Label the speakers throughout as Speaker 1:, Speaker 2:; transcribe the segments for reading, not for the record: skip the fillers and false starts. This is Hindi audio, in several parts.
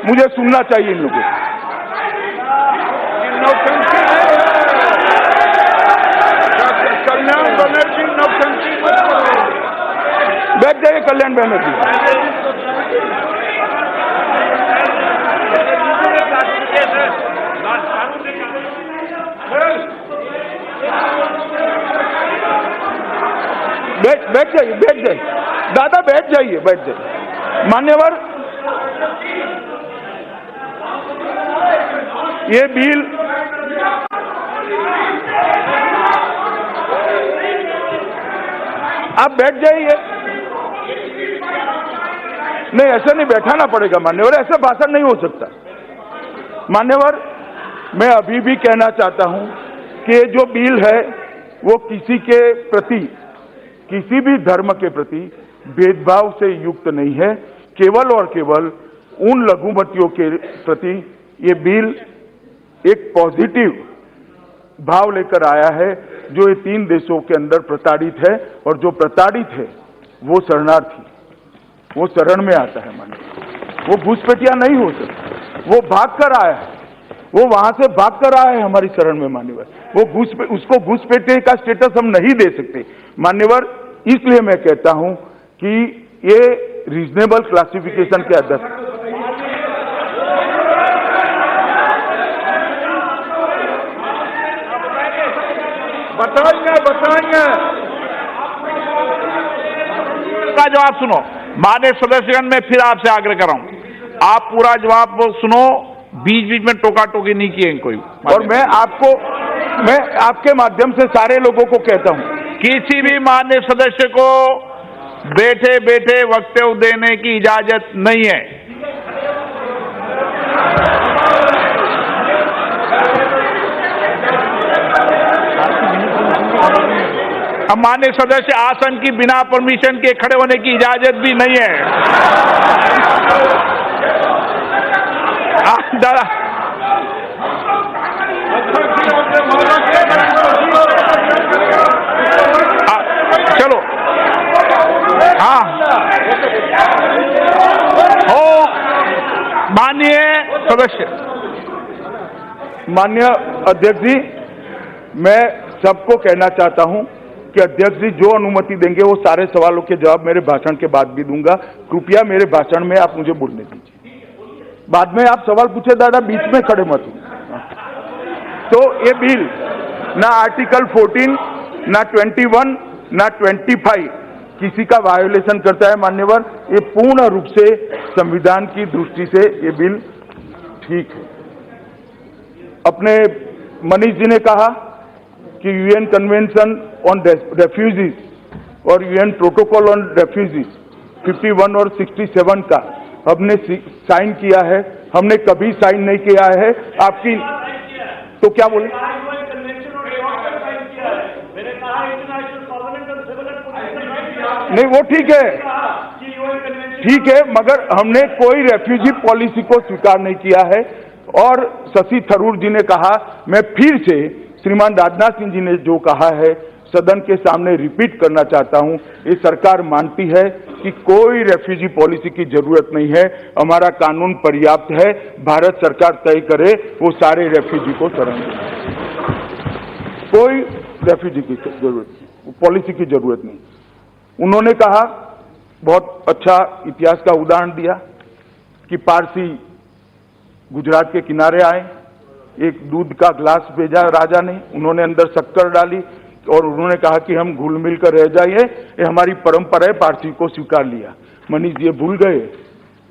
Speaker 1: मुझे सुनना चाहिए इन लोगों को। कल्याण बनर्जी नौटंकी मत करो। बैठ जाइए कल्याण बनर्जी। बैठ जाइए दादा, बैठ जाइए। मान्यवर, ये बिल आप बैठ जाइए। नहीं, ऐसा नहीं बैठाना पड़ेगा मान्यवर, ऐसा भाषण नहीं हो सकता। मान्यवर, मैं अभी भी कहना चाहता हूं कि ये जो बिल है वो किसी के प्रति, किसी भी धर्म के प्रति भेदभाव से युक्त नहीं है। केवल और केवल उन लघुमतियों के प्रति ये बिल एक पॉजिटिव भाव लेकर आया है जो ये 3 देशों के अंदर प्रताड़ित है, और जो प्रताड़ित है वो शरणार्थी, वो शरण में आता है। माने वो घुसपैठिया नहीं हो सकता, वो भाग कर आया है, वो वहां से भाग कर आया है हमारी शरण में। मान्यवर, वो उसको घुसपैठे का स्टेटस हम नहीं दे सकते मान्यवर। इसलिए मैं कहता हूं कि ये रीजनेबल क्लासिफिकेशन के अंदर बताएंगे
Speaker 2: का जवाब सुनो। माननीय सदस्यगण, मैं फिर आपसे आग्रह कर रहा हूं, आप पूरा जवाब सुनो, बीच बीच में टोका टोकी नहीं किए कोई।
Speaker 1: और मैं आपके माध्यम से सारे लोगों को कहता हूं,
Speaker 2: किसी भी माननीय सदस्य को बैठे बैठे वक्तव्य देने की इजाजत नहीं है। अब माननीय सदस्य आसन की बिना परमिशन के खड़े होने की इजाजत भी नहीं है। चलो, हाँ हो माननीय सदस्य।
Speaker 1: माननीय अध्यक्ष जी, मैं सबको कहना चाहता हूं कि अध्यक्ष जी जो अनुमति देंगे वो सारे सवालों के जवाब मेरे भाषण के बाद भी दूंगा। कृपया मेरे भाषण में आप मुझे बोलने दीजिए। बाद में आप सवाल पूछे दादा, बीच में खड़े मत हो। तो ये बिल ना आर्टिकल 14, ना 21, ना 25 किसी का वायोलेशन करता है मान्यवर। ये पूर्ण रूप से संविधान की दृष्टि से ये बिल ठीक है। अपने मनीष जी ने कहा कि यूएन कन्वेंशन ऑन रेफ्यूजीज और यूएन प्रोटोकॉल ऑन रेफ्यूजीज 51 और 67 का हमने साइन किया है। हमने कभी साइन नहीं किया है। आपकी तो क्या बोले? नहीं, वो ठीक है, मगर हमने कोई रेफ्यूजी पॉलिसी को स्वीकार नहीं किया है। और शशि थरूर जी ने कहा, मैं फिर से श्रीमान राजनाथ सिंह जी ने जो कहा है सदन के सामने रिपीट करना चाहता हूं, ये सरकार मानती है कि कोई रेफ्यूजी पॉलिसी की जरूरत नहीं है। हमारा कानून पर्याप्त है। भारत सरकार तय करे वो सारे रेफ्यूजी को शरण दे। कोई रेफ्यूजी की जरूरत नहीं, पॉलिसी की जरूरत नहीं। उन्होंने कहा, बहुत अच्छा इतिहास का उदाहरण दिया कि पारसी गुजरात के किनारे आए, एक दूध का ग्लास भेजा राजा ने, उन्होंने अंदर शक्कर डाली और उन्होंने कहा कि हम घुल मिल कर रह जाइए, ये हमारी परंपरा है। पारसी को स्वीकार लिया। मनीष जी भूल गए,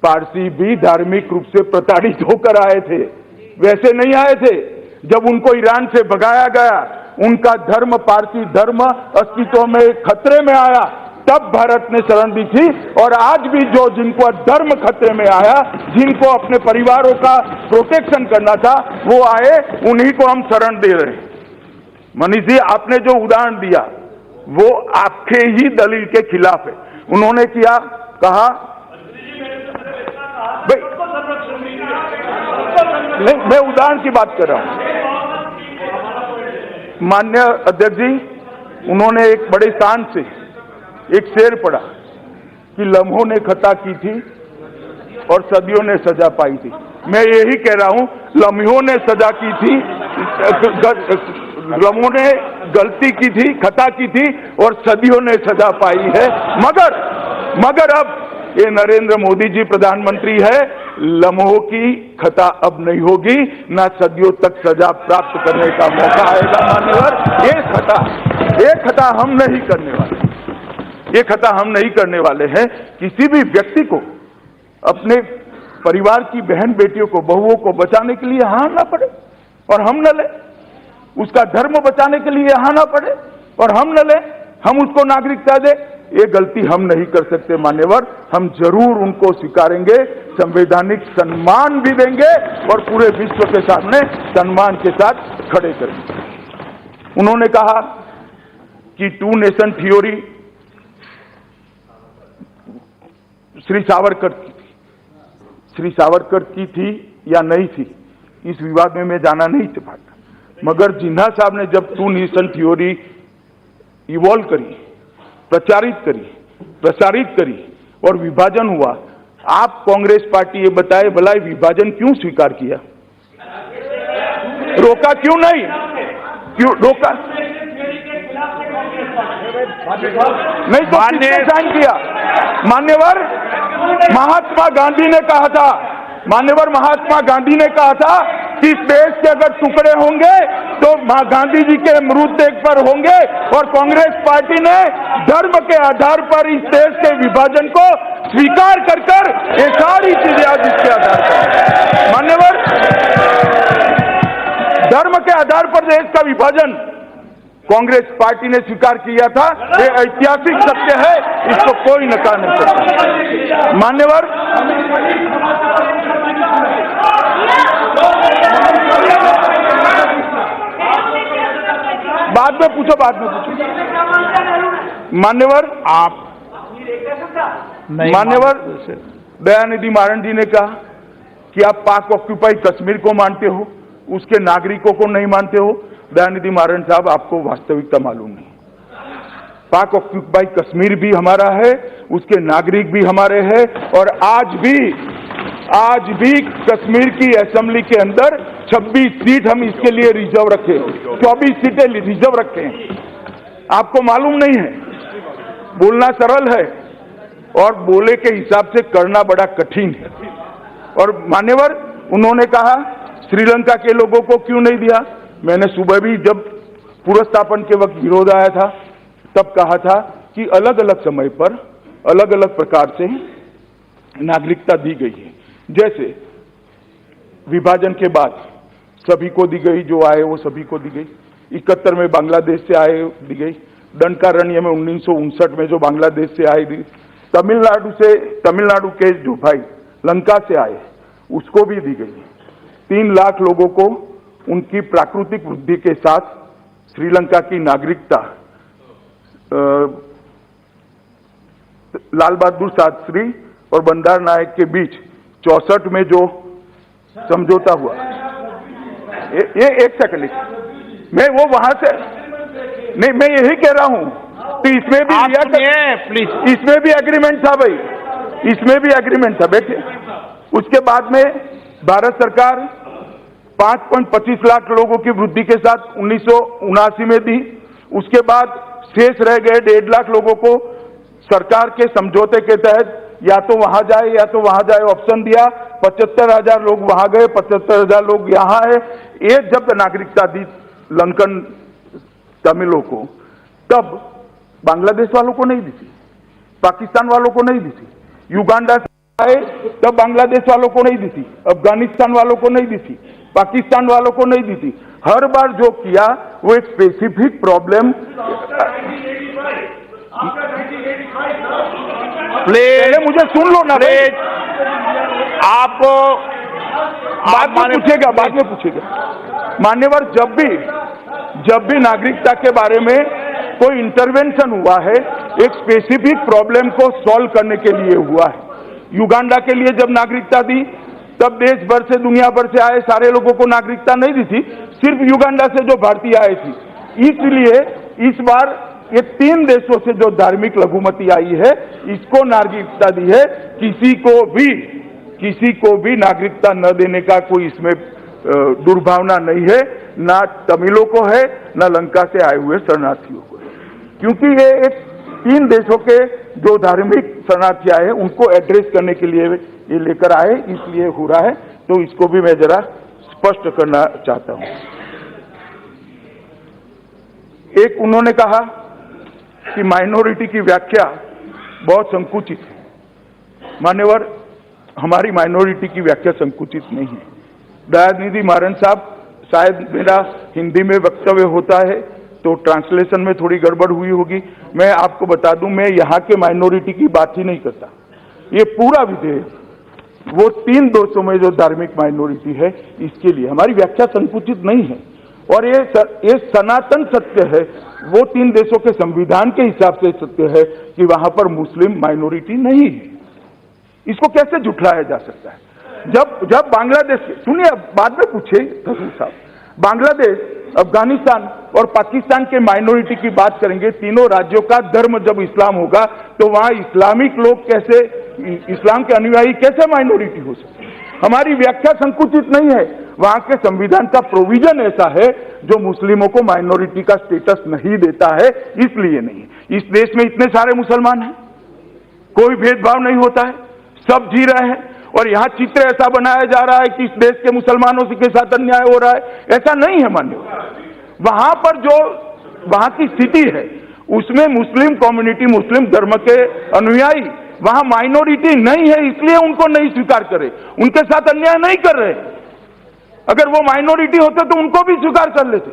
Speaker 1: पारसी भी धार्मिक रूप से प्रताड़ित होकर आए थे, वैसे नहीं आए थे। जब उनको ईरान से भगाया गया, उनका धर्म, पारसी धर्म अस्तित्व में खतरे में आया, तब भारत ने शरण दी थी। और आज भी जो जिनको धर्म खतरे में आया, जिनको अपने परिवारों का प्रोटेक्शन करना था, वो आए, उन्हीं को हम शरण दे रहे हैं। मनीष जी, आपने जो उदाहरण दिया वो आपके ही दलील के खिलाफ है। उन्होंने किया, कहा भाई, नहीं, मैं उदाहरण की बात कर रहा हूं। माननीय अध्यक्ष जी, उन्होंने एक बड़े शान से एक शेर पढ़ा कि लम्हों ने खता की थी, और सदियों ने सजा पाई थी। मैं यही कह रहा हूं, लम्हों ने सजा की थी, लम्हों ने गलती की थी, खता की थी और सदियों ने सजा पाई है। मगर अब ये नरेंद्र मोदी जी प्रधानमंत्री है, लम्हों की खता अब नहीं होगी, ना सदियों तक सजा प्राप्त करने का मौका आएगा। मान्यवर, ये खता हम नहीं करने वाले, ये खता हम नहीं करने वाले हैं। किसी भी व्यक्ति को अपने परिवार की बहन बेटियों को, बहुओं को बचाने के लिए यहाँ ना पड़े और हम न लें, उसका धर्म बचाने के लिए यहाँ ना पड़े और हम न लें, हम उसको नागरिकता दें, ये गलती हम नहीं कर सकते। मान्यवर, हम जरूर उनको स्वीकारेंगे, संवैधानिक सम्मान भी देंगे और पूरे विश्व के सामने सम्मान के साथ खड़े करेंगे। उन्होंने कहा कि 2 नेशन थ्योरी श्री सावरकर की थी या नहीं थी, इस विवाद में मैं जाना नहीं चाहता, मगर जिन्ना साहब ने जब 2 नेशन थ्योरी इवॉल्व करी, प्रसारित करी और विभाजन हुआ, आप कांग्रेस पार्टी ये बताए भला विभाजन क्यों स्वीकार किया? रोका क्यों नहीं? क्यों रोका नहीं? तो किसने साइन किया? मान्यवर, महात्मा गांधी ने कहा था, महात्मा गांधी ने कहा था कि इस देश के अगर टुकड़े होंगे तो गांधी जी के मृतदेह पर होंगे, और कांग्रेस पार्टी ने धर्म के आधार पर इस देश के विभाजन को स्वीकार कर ये सारी चीजें आज इसके आधार पर, मान्यवर, धर्म के आधार पर देश का विभाजन कांग्रेस पार्टी ने स्वीकार किया था। ये ऐतिहासिक सत्य है, इसको कोई नकार नहीं सकता। मान्यवर, बाद में पूछो। मान्यवर, मान्यवर दयानिधि मारन जी ने कहा कि आप पाक ऑक्यूपाई कश्मीर को मानते हो, उसके नागरिकों को नहीं मानते हो। दयानिधि मारन साहब, आपको वास्तविकता मालूम नहीं। पाक ऑक्यूपाई कश्मीर भी हमारा है, उसके नागरिक भी हमारे हैं, और आज भी कश्मीर की असेंबली के अंदर 26 सीट हम इसके लिए रिजर्व रखे, 24 सीटें रिजर्व रखे हैं। आपको मालूम नहीं है? बोलना सरल है और बोले के हिसाब से करना बड़ा कठिन है। और मान्यवर, उन्होंने कहा श्रीलंका के लोगों को क्यों नहीं दिया? मैंने सुबह भी जब पुनर्स्थापन के वक्त विरोध आया था तब कहा था कि अलग अलग समय पर अलग अलग प्रकार से नागरिकता दी गई है। जैसे विभाजन के बाद सभी को दी गई, जो आए वो सभी को दी गई। 71 में बांग्लादेश से आए दी गई, दंडकारण्य में 1959 में जो बांग्लादेश से आए दी, तमिलनाडु के जो भाई लंका से आए उसको भी दी गई। 3 लाख लोगों को उनकी प्राकृतिक वृद्धि के साथ श्रीलंका की नागरिकता लाल बहादुर शास्त्री और बंडार नायक के बीच 64 में जो समझौता हुआ, ये एक सेकंड, मैं वो वहां से नहीं, मैं यही कह रहा हूं, तो इसमें भी इसमें भी एग्रीमेंट था भाई, इसमें भी एग्रीमेंट था। बैठे, उसके बाद में भारत सरकार 5.25 लाख लोगों की वृद्धि के साथ 1979 में दी। उसके बाद शेष रह गए 1.5 लाख लोगों को सरकार के समझौते के तहत या तो वहां जाए या तो वहां जाए ऑप्शन दिया। 75,000 लोग वहां गए, 75,000 लोग यहां है। ये जब नागरिकता दी लंकन तमिलों को, तब बांग्लादेश वालों को नहीं दी थी, पाकिस्तान वालों को नहीं दी थी। युगांडा से आए तब बांग्लादेश वालों को नहीं दी थी, अफगानिस्तान वालों को नहीं दी थी, पाकिस्तान वालों को नहीं दी थी। हर बार जो किया वो एक स्पेसिफिक प्रॉब्लम। पहले मुझे सुन लो ना भाई,
Speaker 2: आप
Speaker 1: बाद में पूछेगा। मान्यवर, जब भी नागरिकता के बारे में कोई इंटरवेंशन हुआ है, एक स्पेसिफिक प्रॉब्लम को सॉल्व करने के लिए हुआ है। युगांडा के लिए जब नागरिकता दी तब देश भर से, दुनिया भर से आए सारे लोगों को नागरिकता नहीं दी थी, सिर्फ युगांडा से जो भारतीय आए थी। इसलिए इस बार ये 3 देशों से जो धार्मिक लघुमती आई है, इसको नागरिकता दी है। किसी को भी किसी को भी नागरिकता न देने का कोई इसमें दुर्भावना नहीं है, ना तमिलों को है, ना लंका से आए हुए शरणार्थियों को है। क्योंकि ये एक 3 देशों के जो धार्मिक शरणार्थी आए हैं उनको एड्रेस करने के लिए ये लेकर आए, इसलिए हो रहा है। तो इसको भी मैं जरा स्पष्ट करना चाहता हूं। एक उन्होंने कहा कि माइनॉरिटी की व्याख्या बहुत संकुचित है। मान्यवर, हमारी माइनॉरिटी की व्याख्या संकुचित नहीं है। दयानिधि मारन साहब, शायद मेरा हिंदी में वक्तव्य होता है तो ट्रांसलेशन में थोड़ी गड़बड़ हुई होगी। मैं आपको बता दूं, मैं यहाँ के माइनॉरिटी की बात ही नहीं करता। ये पूरा विधेयक वो 3 देशों में जो धार्मिक माइनॉरिटी है इसके लिए, हमारी व्याख्या संकुचित नहीं है। और ये सनातन सत्य है, वो 3 देशों के संविधान के हिसाब से सत्य है कि वहां पर मुस्लिम माइनॉरिटी नहीं है। इसको कैसे झुठलाया जा सकता है? जब बांग्लादेश, सुनिए, बाद में पूछे थरूर साहब, बांग्लादेश, अफगानिस्तान और पाकिस्तान के माइनॉरिटी की बात करेंगे, तीनों राज्यों का धर्म जब इस्लाम होगा तो वहां इस्लामिक लोग कैसे, इस्लाम के अनुयायी कैसे माइनॉरिटी हो सकते हैं? हमारी व्याख्या संकुचित नहीं है। वहां के संविधान का प्रोविजन ऐसा है जो मुस्लिमों को माइनॉरिटी का स्टेटस नहीं देता है, इसलिए नहीं। इस देश में इतने सारे मुसलमान हैं, कोई भेदभाव नहीं होता है, सब जी रहे हैं। और यहां चित्र ऐसा बनाया जा रहा है कि इस देश के मुसलमानों के साथ अन्याय हो रहा है, ऐसा नहीं है। मान्य, वहां पर जो वहां की स्थिति है उसमें मुस्लिम कम्युनिटी, मुस्लिम धर्म के अनुयायी वहां माइनॉरिटी नहीं है, इसलिए उनको नहीं स्वीकार करे, उनके साथ अन्याय नहीं कर रहे। अगर वो माइनॉरिटी होते तो उनको भी स्वीकार कर लेते।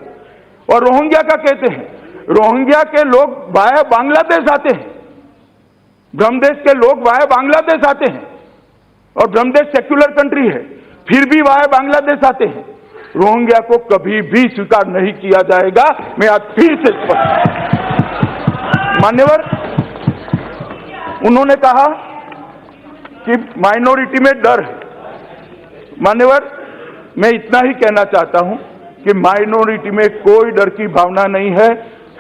Speaker 1: और रोहिंग्या का कहते हैं, रोहिंग्या के लोग वाया बांग्लादेश आते हैं, ब्रह्मदेश के लोग वाया बांग्लादेश आते हैं, और ब्रह्मदेश सेक्युलर कंट्री है, फिर भी वाया बांग्लादेश आते हैं। रोहिंग्या को कभी भी स्वीकार नहीं किया जाएगा। मैं आज फिर से स्पष्ट, मान्यवर, उन्होंने कहा कि माइनॉरिटी में डर है। मान्यवर, मैं इतना ही कहना चाहता हूं कि माइनॉरिटी में कोई डर की भावना नहीं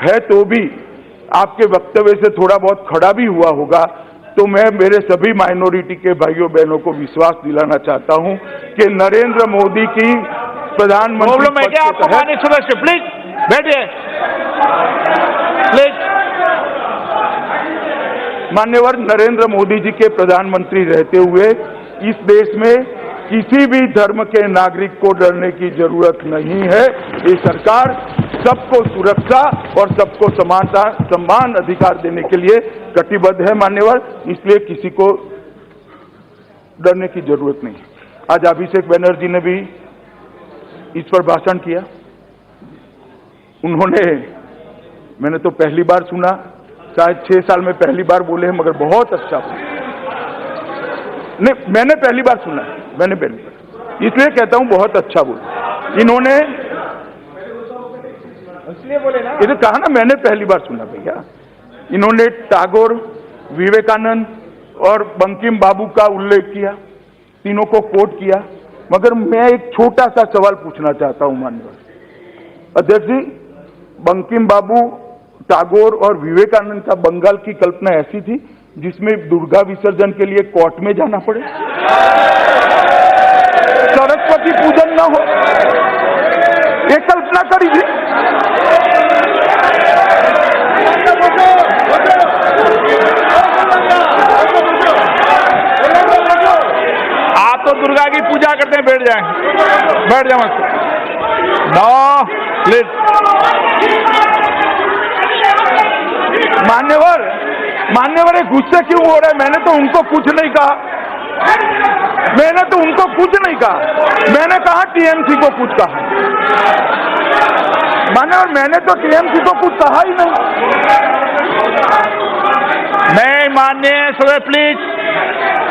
Speaker 1: है तो भी आपके वक्तव्य से थोड़ा बहुत खड़ा भी हुआ होगा। तो मैं मेरे सभी माइनॉरिटी के भाइयों बहनों को विश्वास दिलाना चाहता हूं कि नरेंद्र मोदी की प्रधानमंत्री
Speaker 2: प्रॉब्लम है क्या आपको? माननीय सदस्य प्लीज बैठिए, प्लीज।
Speaker 1: मान्यवर, नरेंद्र मोदी जी के प्रधानमंत्री रहते हुए इस देश में किसी भी धर्म के नागरिक को डरने की जरूरत नहीं है। ये सरकार सबको सुरक्षा और सबको समानता, समान अधिकार देने के लिए कटिबद्ध है। मान्यवर, इसलिए किसी को डरने की जरूरत नहीं। आज अभिषेक बनर्जी ने भी इस पर भाषण किया। उन्होंने, मैंने तो पहली बार सुना, शायद 6 साल में पहली बार बोले हैं, मगर बहुत अच्छा बोले। नहीं, मैंने पहली बार सुना, मैंने पहली बार, इसलिए कहता हूं बहुत अच्छा बोले इन्होंने, इसलिए बोले ना, इधर कहा ना, मैंने पहली बार सुना भैया। इन्होंने टैगोर, विवेकानंद और बंकिम बाबू का उल्लेख किया, तीनों को कोट किया। मगर मैं एक छोटा सा सवाल पूछना चाहता हूं माननीय अध्यक्ष जी, बंकिम बाबू, टैगोर और विवेकानंद का बंगाल की कल्पना ऐसी थी जिसमें दुर्गा विसर्जन के लिए कोर्ट में जाना पड़े, सरस्वती पूजन न हो, ये कल्पना करी थी।
Speaker 2: आप तो दुर्गा की पूजा करते हैं, बैठ जाएं, बैठ जाओ। No please. मान्यवर, गुस्से क्यों हो रहे हैं? मैंने तो उनको कुछ नहीं कहा, मैंने तो उनको कुछ नहीं कहा, मैंने कहा टीएमसी को कुछ कहा। मान्यवर, मैंने तो टीएमसी को कुछ कहा ही नहीं। नहीं, माननीय सदस्य, प्लीज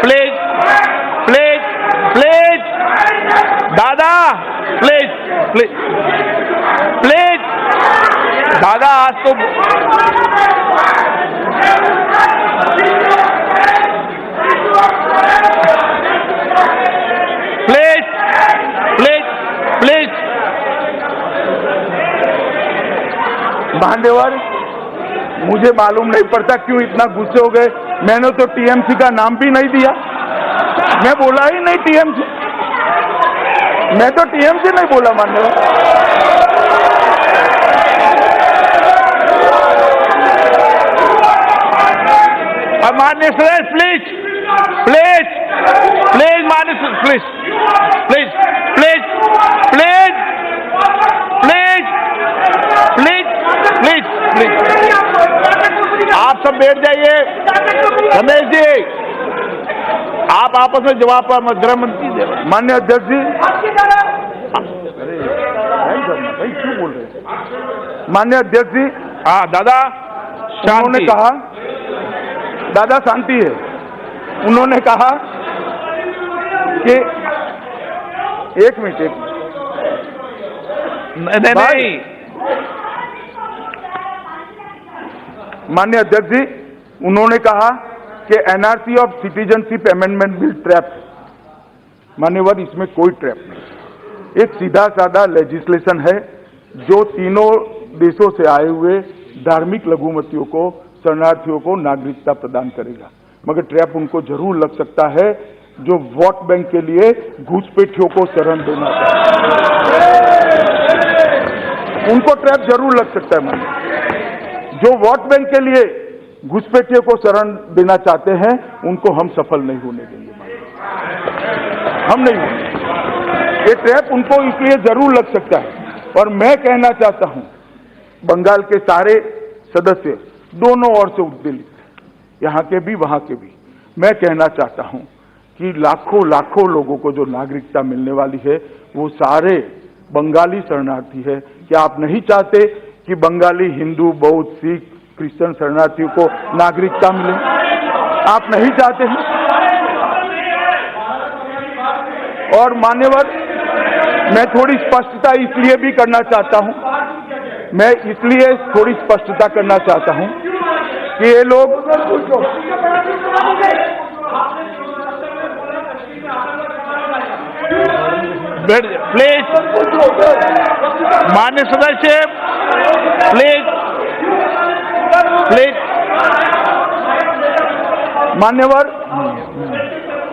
Speaker 2: प्लीज प्लीज प्लीज, दादा प्लीज प्लीज प्लीज, दादा आज तो प्लीज प्लीज प्लीज। मान्यवर, मुझे मालूम नहीं पड़ता क्यों इतना गुस्से हो गए। मैंने तो टीएमसी का नाम भी नहीं दिया।
Speaker 1: मैं बोला ही नहीं टीएमसी, मैं तो टीएमसी नहीं बोला मान्यवर।
Speaker 2: माननीय सदस्य प्लीज प्लीज प्लीज, माननीय please please please please please please please please, आप सब बैठ जाइए। रमेश जी, आप आपस में जवाब पर गृह मंत्री दे।
Speaker 1: माननीय अध्यक्ष जी, अरे भाई क्यों बोल रहे हैं? माननीय अध्यक्ष जी,
Speaker 2: हाँ दादा,
Speaker 1: उन्होंने कहा, दादा शांति है, उन्होंने कहा कि एक मिनट
Speaker 2: नहीं,
Speaker 1: माननीय अध्यक्ष जी, उन्होंने कहा कि NRC of citizenship amendment bill trap. मान्यवर, इसमें कोई ट्रैप नहीं, एक सीधा साधा लेजिस्लेशन है जो तीनों देशों से आए हुए धार्मिक लघुमतियों को, शरणार्थियों को नागरिकता प्रदान करेगा। मगर ट्रैप उनको जरूर लग सकता है जो वोट बैंक के लिए घुसपैठियों को शरण देना चाहते हैं, उनको ट्रैप जरूर लग सकता है। मान्य, जो वोट बैंक के लिए घुसपैठियों को शरण देना चाहते हैं उनको हम सफल नहीं होने देंगे, हम नहीं होंगे। ये ट्रैप उनको इसलिए जरूर लग सकता है। और मैं कहना चाहता हूं, बंगाल के सारे सदस्य दोनों ओर से उद्वेलित, यहां के भी वहां के भी, मैं कहना चाहता हूं कि लाखों लाखों लोगों को जो नागरिकता मिलने वाली है वो सारे बंगाली शरणार्थी है। क्या आप नहीं चाहते कि बंगाली हिंदू, बौद्ध, सिख, क्रिश्चियन शरणार्थियों को नागरिकता मिले? आप नहीं चाहते हैं? और मान्यवर, मैं थोड़ी स्पष्टता इसलिए भी करना चाहता हूं, मैं इसलिए थोड़ी स्पष्टता करना चाहता हूं कि ये लोग
Speaker 2: प्लीज, माननीय सदस्य प्लीज प्लीज।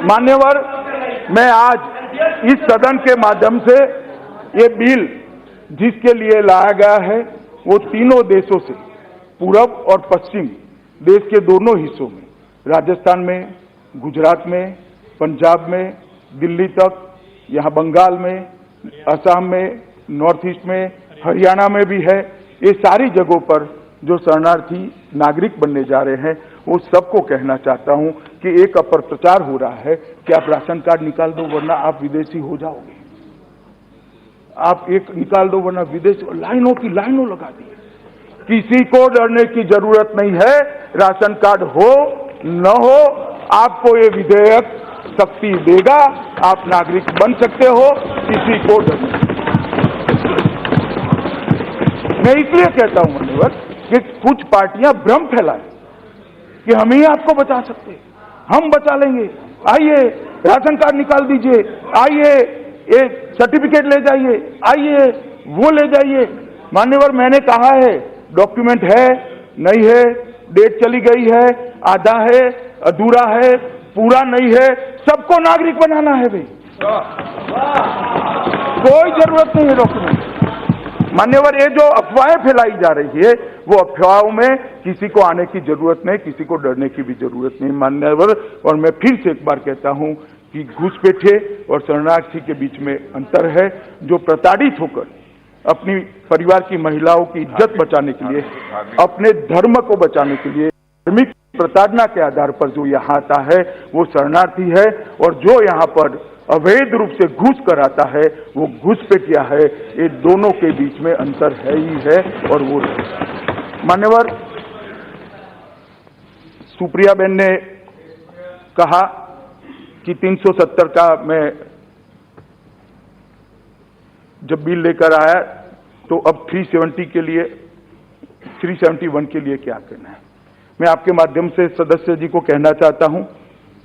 Speaker 1: मान्यवर, मैं आज इस सदन के माध्यम से ये बिल जिसके लिए लाया गया है वो तीनों देशों से, पूरब और पश्चिम देश के दोनों हिस्सों में, राजस्थान में, गुजरात में, पंजाब में, दिल्ली तक, यहाँ बंगाल में, असम में, नॉर्थ ईस्ट में, हरियाणा में भी है, ये सारी जगहों पर जो शरणार्थी नागरिक बनने जा रहे हैं वो सबको कहना चाहता हूं कि एक अपप्रचार हो रहा है कि आप राशन कार्ड निकाल दो वरना आप विदेशी हो जाओगे, आप एक निकाल दो वरना विदेशी, लाइनों की लाइनों लगा दी। किसी को डरने की जरूरत नहीं है, राशन कार्ड हो न हो आपको ये विधेयक शक्ति देगा, आप नागरिक बन सकते हो, किसी को डरने। मैं इसलिए कहता हूं मान्यवर कि कुछ पार्टियां भ्रम फैलाए कि हम ही आपको बचा सकते हैं, हम बचा लेंगे, आइए राशन कार्ड निकाल दीजिए, आइए ये सर्टिफिकेट ले जाइए, आइए वो ले जाइए। मान्यवर, मैंने कहा है डॉक्यूमेंट है नहीं है, डेट चली गई है, आधा है, अधूरा है, पूरा नहीं है, सबको नागरिक बनाना है भाई, कोई जरूरत नहीं है डॉक्यूमेंट। मान्यवर, ये जो अफवाहें फैलाई जा रही है वो अफवाहों में किसी को आने की जरूरत नहीं, किसी को डरने की भी जरूरत नहीं मान्यवर। और मैं फिर से एक बार कहता हूं कि घुसपैठे और शरणार्थी के बीच में अंतर है। जो प्रताड़ित होकर अपनी परिवार की महिलाओं की इज्जत बचाने के लिए, अपने धर्म को बचाने के लिए धार्मिक प्रताड़ना के आधार पर जो यहाँ आता है वो शरणार्थी है, और जो यहाँ पर अवैध रूप से घुस कर आता है वो घुसपैठिया है। ये दोनों के बीच में अंतर है ही है। और वो मान्यवर, सुप्रिया बेन ने कहा कि 370 का मैं जब बिल लेकर आया तो अब 370 के लिए, 371 के लिए क्या करना है। मैं आपके माध्यम से सदस्य जी को कहना चाहता हूं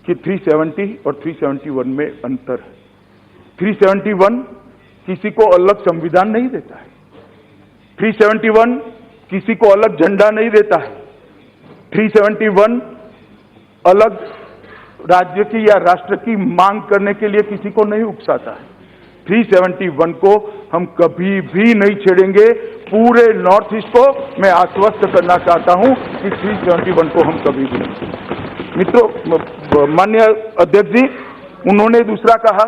Speaker 1: कि 370 और 371 में अंतर है। 371 किसी को अलग संविधान नहीं देता है, 371 किसी को अलग झंडा नहीं देता है, 371 अलग राज्य की या राष्ट्र की मांग करने के लिए किसी को नहीं उकसाता है। 371 को हम कभी भी नहीं छेड़ेंगे। पूरे नॉर्थ ईस्ट को मैं आश्वस्त करना चाहता हूं कि 371 को हम कभी भी नहीं छेड़ेंगे। मित्रों, माननीय अध्यक्ष जी, उन्होंने दूसरा कहा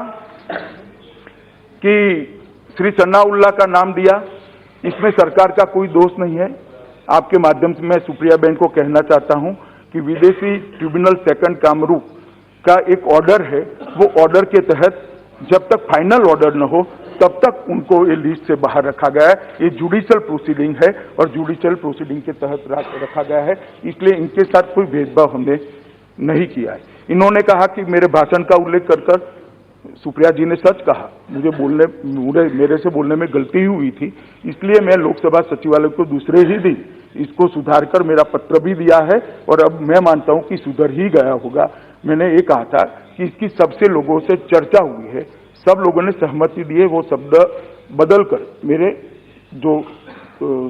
Speaker 1: कि श्री सन्नाउल्लाह का नाम दिया, इसमें सरकार का कोई दोष नहीं है। आपके माध्यम से मैं सुप्रिया बहन को कहना चाहता हूं कि विदेशी ट्रिब्यूनल सेकंड कामरू का एक ऑर्डर है, वो ऑर्डर के तहत जब तक फाइनल ऑर्डर न हो तब तक उनको ये लिस्ट से बाहर रखा गया है। ये जुडिशियल प्रोसीडिंग है और जुडिशियल प्रोसीडिंग के तहत रखा गया है, इसलिए इनके साथ कोई भेदभाव हमने नहीं किया है। इन्होंने कहा कि मेरे भाषण का उल्लेख कर सुप्रिया जी ने सच कहा, मेरे से बोलने में गलती हुई थी, इसलिए मैं लोकसभा सचिवालय को दूसरे ही दिन इसको सुधार कर मेरा पत्र भी दिया है और अब मैं मानता हूं कि सुधर ही गया होगा। मैंने ये कहा था कि इसकी सबसे लोगों से चर्चा हुई है, सब लोगों ने सहमति दी है, वो शब्द बदलकर मेरे जो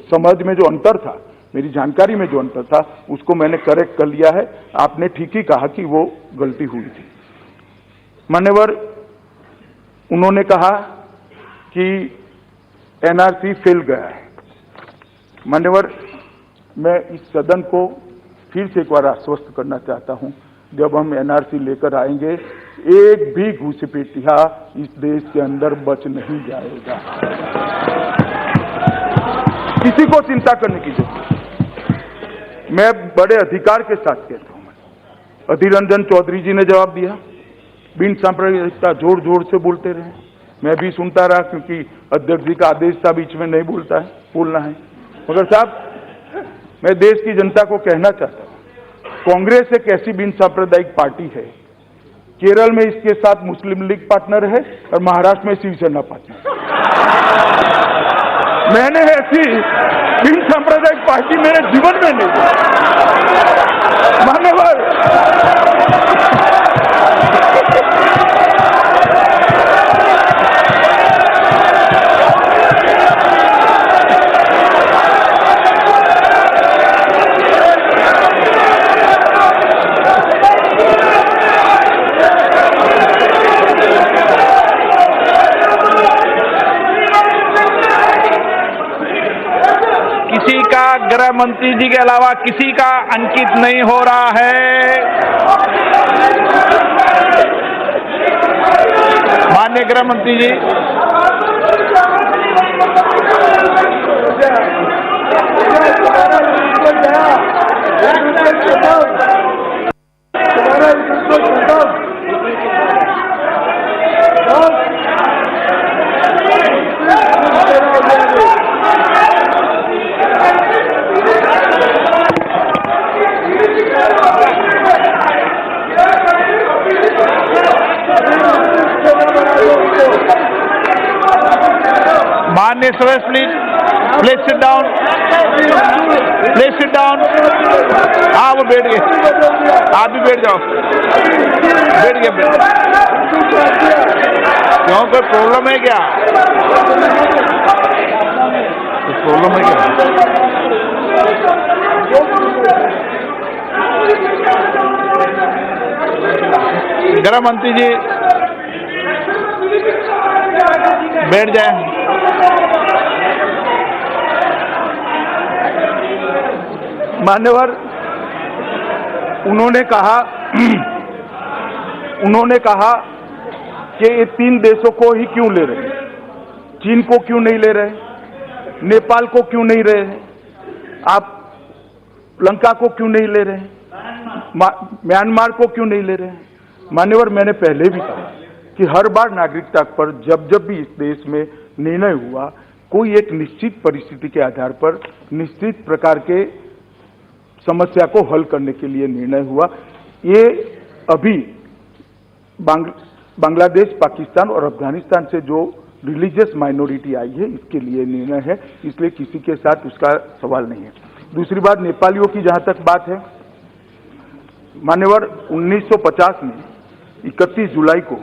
Speaker 1: समझ में जो अंतर था, मेरी जानकारी में जो अंतर था, उसको मैंने करेक्ट कर लिया है। आपने ठीक ही कहा कि वो गलती हुई थी। मान्यवर, उन्होंने कहा कि एनआरसी फेल गया है। मान्यवर, मैं इस सदन को फिर से एक बार आश्वस्त करना चाहता हूं, जब हम एनआरसी लेकर आएंगे, एक भी घुसपैठिया इस देश के अंदर बच नहीं जाएगा। किसी को चिंता करने की जरूरत नहीं। मैं बड़े अधिकार के साथ कहता हूं। अधीर रंजन चौधरी जी ने जवाब दिया, बिन सांप्रदायिकता जोर जोर से बोलते रहे, मैं भी सुनता रहा क्योंकि अध्यक्ष जी का आदेश था बीच में नहीं बोलना है। मगर साहब, मैं देश की जनता को कहना चाहता हूं, कांग्रेस एक ऐसी बिन सांप्रदायिक पार्टी है, केरल में इसके साथ मुस्लिम लीग पार्टनर है और महाराष्ट्र में शिवसेना पार्टनर। मैंने ऐसी बिन सांप्रदायिक पार्टी मेरे जीवन में नहीं देखी। मान्यवर,
Speaker 2: किसी का गृह मंत्री जी के अलावा किसी का अंकित नहीं हो रहा है। माननीय गृह मंत्री जी, माननीय सदस्य, please sit down, please sit down. हाँ, वो बैठ गए, आप भी बैठ जाओ, बैठ गए। क्यों, कोई प्रॉब्लम है क्या? प्रॉब्लम है क्या? गृह मंत्री जी बैठ जाए।
Speaker 1: मान्यवर, उन्होंने कहा कि ये 3 देशों को ही क्यों ले रहे हैं, चीन को क्यों नहीं ले रहे, नेपाल को क्यों नहीं ले रहे, आप लंका को क्यों नहीं ले रहे, म्यांमार को क्यों नहीं ले रहे। मान्यवर, मैंने पहले भी कहा कि हर बार नागरिकता पर जब भी इस देश में निर्णय हुआ, कोई एक निश्चित परिस्थिति के आधार पर निश्चित प्रकार के समस्या को हल करने के लिए निर्णय हुआ। ये अभी बांग्लादेश, पाकिस्तान और अफगानिस्तान से जो रिलीजियस माइनॉरिटी आई है, इसके लिए निर्णय है, इसलिए किसी के साथ उसका सवाल नहीं है। दूसरी बात, नेपालियों की जहां तक बात है, मान्यवर, 1950 में 31 जुलाई को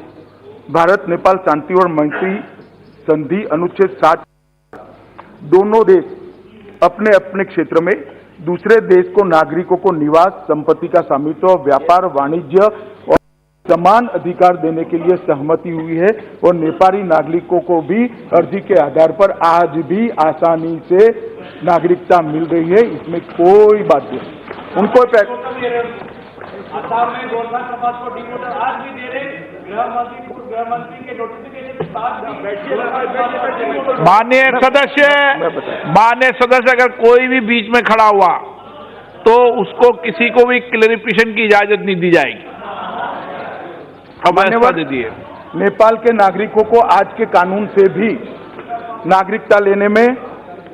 Speaker 1: भारत नेपाल शांति और मैत्री संधि अनुच्छेद 7 दोनों देश अपने अपने क्षेत्र में दूसरे देश को नागरिकों को निवास, संपत्ति का स्वामित्व, व्यापार, वाणिज्य और समान अधिकार देने के लिए सहमति हुई है और नेपाली नागरिकों को भी अर्जी के आधार पर आज भी आसानी से नागरिकता मिल रही है। इसमें कोई बात नहीं। उनको
Speaker 3: असम में गोरखा समाज को डिमोटर आज भी दे रहे, पूर्व गृह मंत्री के नोटिफिकेशन के बाद
Speaker 2: माननीय सदस्य अगर कोई भी बीच में खड़ा हुआ तो उसको किसी को भी क्लैरिफिकेशन की इजाजत नहीं दी जाएगी।
Speaker 1: धन्यवाद दे दिए। नेपाल के नागरिकों को आज के कानून से भी नागरिकता लेने में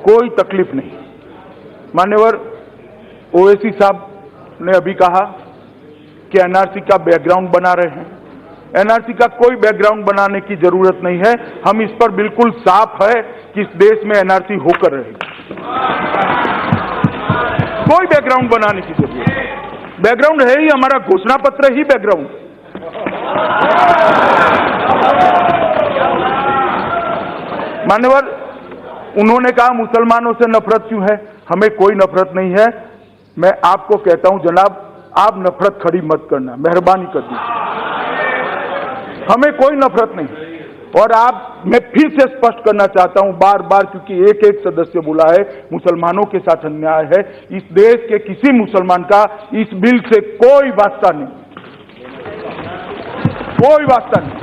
Speaker 1: कोई तकलीफ नहीं। मान्यवर ओवैसी साहब ने अभी कहा कि एनआरसी का बैकग्राउंड बना रहे हैं। एनआरसी का कोई बैकग्राउंड बनाने की जरूरत नहीं है। हम इस पर बिल्कुल साफ है कि इस देश में एनआरसी होकर रहेगी। कोई बैकग्राउंड बनाने की जरूरत नहीं। बैकग्राउंड है ही हमारा घोषणा पत्र ही बैकग्राउंड। मान्यवर उन्होंने कहा मुसलमानों से नफरत क्यों है? हमें कोई नफरत नहीं है। मैं आपको कहता हूं जनाब, आप नफरत खड़ी मत करना, मेहरबानी कर दीजिए। हमें कोई नफरत नहीं। और मैं फिर से स्पष्ट करना चाहता हूं बार बार, क्योंकि एक एक सदस्य बोला है मुसलमानों के साथ अन्याय है। इस देश के किसी मुसलमान का इस बिल से कोई वास्ता नहीं, कोई वास्ता नहीं।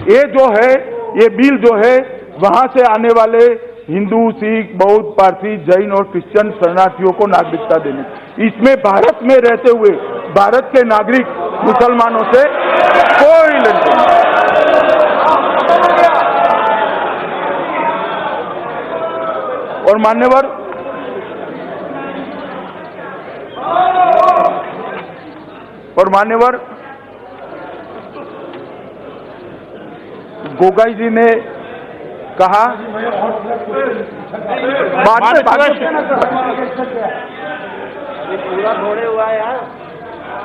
Speaker 1: ये जो है, ये बिल जो है वहां से आने वाले हिंदू, सिख, बौद्ध, पारसी, जैन और क्रिश्चियन शरणार्थियों को नागरिकता देने, इसमें भारत में रहते हुए भारत के नागरिक मुसलमानों से कोई लेन देन नहीं। और मान्यवर गोगाई जी ने कहा,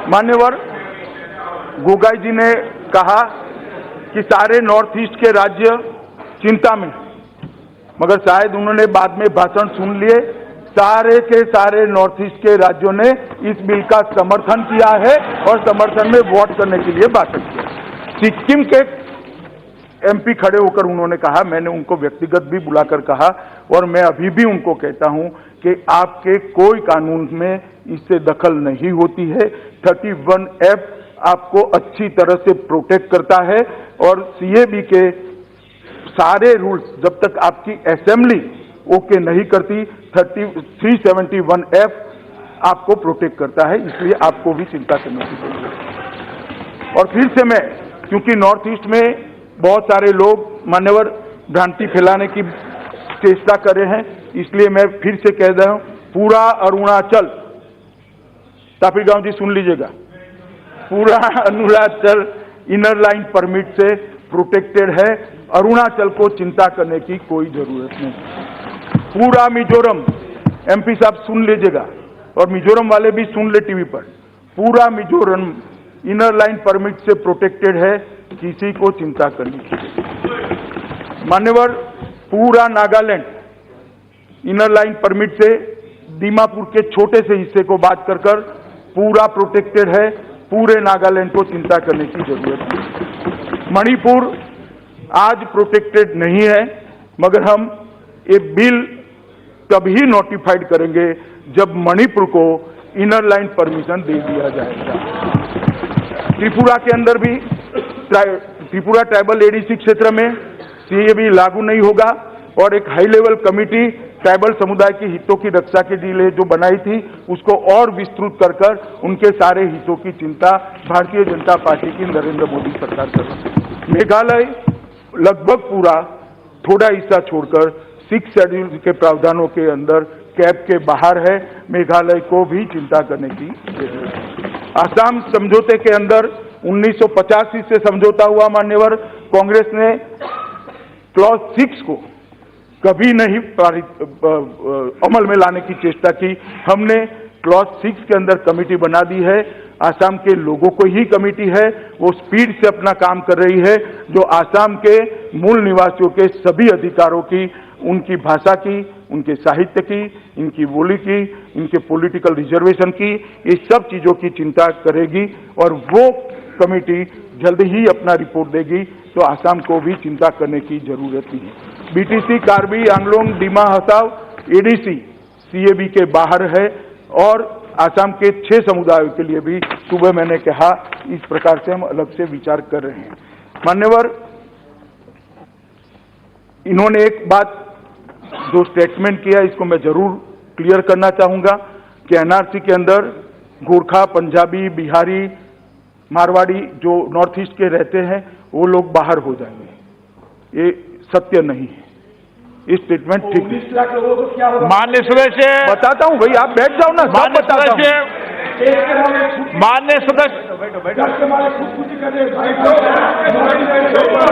Speaker 1: मान्यवर गोगाई जी ने कहा कि सारे नॉर्थ ईस्ट के राज्य चिंता में, मगर शायद उन्होंने बाद में भाषण सुन लिए। सारे के सारे नॉर्थ ईस्ट के राज्यों ने इस बिल का समर्थन किया है और समर्थन में वोट करने के लिए भाषण किया। सिक्किम के एमपी खड़े होकर उन्होंने कहा, मैंने उनको व्यक्तिगत भी बुलाकर कहा और मैं अभी भी उनको कहता हूं कि आपके कोई कानून में इससे दखल नहीं होती है। 31F आपको अच्छी तरह से प्रोटेक्ट करता है और सीएबी के सारे रूल्स जब तक आपकी असेंबली ओके नहीं करती, 371F आपको प्रोटेक्ट करता है। इसलिए आपको भी चिंता करने की जरूरत है। और फिर से मैं, क्योंकि नॉर्थ ईस्ट में बहुत सारे लोग मान्यवर भ्रांति फैलाने की चेष्टा कर रहे हैं, इसलिए मैं फिर से कह रहा हूं, पूरा अरुणाचल, तापिरगांव जी सुन लीजिएगा, पूरा अरुणाचल इनर लाइन परमिट से प्रोटेक्टेड है। अरुणाचल को चिंता करने की कोई जरूरत नहीं। पूरा मिजोरम, एमपी साहब सुन लीजिएगा और मिजोरम वाले भी सुन ले टीवी पर, पूरा मिजोरम इनर लाइन परमिट से प्रोटेक्टेड है, किसी को चिंता करनी चाहिए। मान्यवर पूरा नागालैंड इनर लाइन परमिट से दीमापुर के छोटे से हिस्से को बात कर पूरा प्रोटेक्टेड है। पूरे नागालैंड को चिंता करने की जरूरत है। मणिपुर आज प्रोटेक्टेड नहीं है, मगर हम ये बिल तभी नोटिफाइड करेंगे जब मणिपुर को इनर लाइन परमिशन दे दिया जाएगा। त्रिपुरा के अंदर भी, त्रिपुरा ट्राइबल एडीसी क्षेत्र में सीएबी लागू नहीं होगा और एक हाई लेवल कमिटी ट्राइबल समुदाय के हितों की रक्षा के लिए जो बनाई थी उसको और विस्तृत कर उनके सारे हितों की चिंता भारतीय जनता पार्टी की नरेंद्र मोदी सरकार कर रही है। मेघालय लगभग पूरा, थोड़ा हिस्सा छोड़कर 6 शेड्यूल के प्रावधानों के अंदर कैब के बाहर है। मेघालय को भी चिंता करने की जरूरत है। आसाम समझौते के अंदर 1985 से समझौता हुआ। मान्यवर कांग्रेस ने क्लॉज 6 को कभी नहीं अमल में लाने की चेष्टा की। हमने क्लॉज 6 के अंदर कमेटी बना दी है। आसाम के लोगों को ही कमेटी है, वो स्पीड से अपना काम कर रही है, जो आसाम के मूल निवासियों के सभी अधिकारों की, उनकी भाषा की, उनके साहित्य की, इनकी बोली की, इनके पॉलिटिकल रिजर्वेशन की, ये सब चीजों की चिंता करेगी और वो कमेटी जल्द ही अपना रिपोर्ट देगी, तो आसाम को भी चिंता करने की जरूरत नहीं है। BTC Karbi Anglong Dima Hasao ADC CAB के बाहर है और आसाम के 6 समुदायों के लिए भी सुबह मैंने कहा इस प्रकार से हम अलग से विचार कर रहे हैं। मान्यवर, इन्होंने एक बात जो स्टेटमेंट किया इसको मैं जरूर क्लियर करना चाहूंगा कि एनआरसी के अंदर गोरखा, पंजाबी, बिहारी, मारवाड़ी जो नॉर्थ ईस्ट के रहते हैं वो लोग बाहर हो जाएंगे। ये सत्य नहीं है, ये स्टेटमेंट ठीक है।
Speaker 3: 19 लाख लोगों को क्या होगा?
Speaker 2: मान्य सदस्य,
Speaker 1: बताता हूं भाई, आप बैठ जाओ ना, सब
Speaker 2: मान्य
Speaker 1: बताता हूं।
Speaker 2: सदस्य, मान्य सदस्य,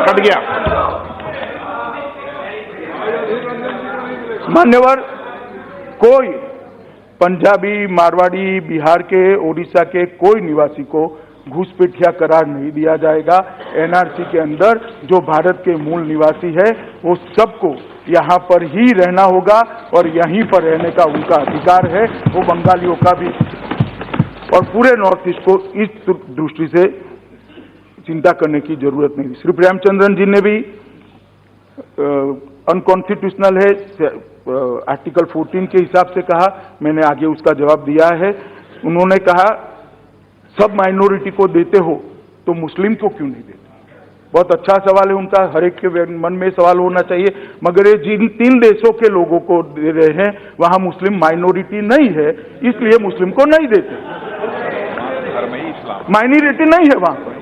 Speaker 2: कट गया।
Speaker 1: मान्यवर, कोई पंजाबी, मारवाड़ी, बिहार के, ओडिशा के कोई निवासी को घुसपैठिया करार नहीं दिया जाएगा। एनआरसी के अंदर जो भारत के मूल निवासी है वो सबको यहाँ पर ही रहना होगा और यहीं पर रहने का उनका अधिकार है। वो बंगालियों का भी और पूरे नॉर्थ ईस्ट को इस दृष्टि से चिंता करने की जरूरत नहीं। श्री प्रेमचंद्रन जी ने भी अनकॉन्स्टिट्यूशनल है आर्टिकल 14 के हिसाब से कहा, मैंने आगे उसका जवाब दिया है। उन्होंने कहा सब माइनॉरिटी को देते हो तो मुस्लिम को क्यों नहीं देते। बहुत अच्छा सवाल है उनका, हर एक के मन में सवाल होना चाहिए। मगर ये जिन 3 देशों के लोगों को दे रहे हैं वहां मुस्लिम माइनॉरिटी नहीं है, इसलिए मुस्लिम को नहीं देते। माइनॉरिटी नहीं है वहां पर,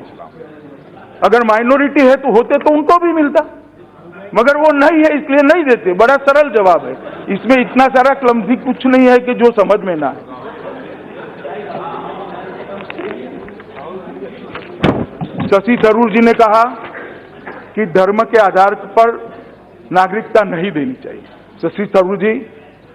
Speaker 1: अगर माइनॉरिटी है तो होते तो उनको भी मिलता, मगर वो नहीं है इसलिए नहीं देते। बड़ा सरल जवाब है, इसमें इतना सारा क्लमजी कुछ नहीं है कि जो समझ में ना आए। शशि थरूर जी ने कहा कि धर्म के आधार पर नागरिकता नहीं देनी चाहिए। शशि थरूर जी,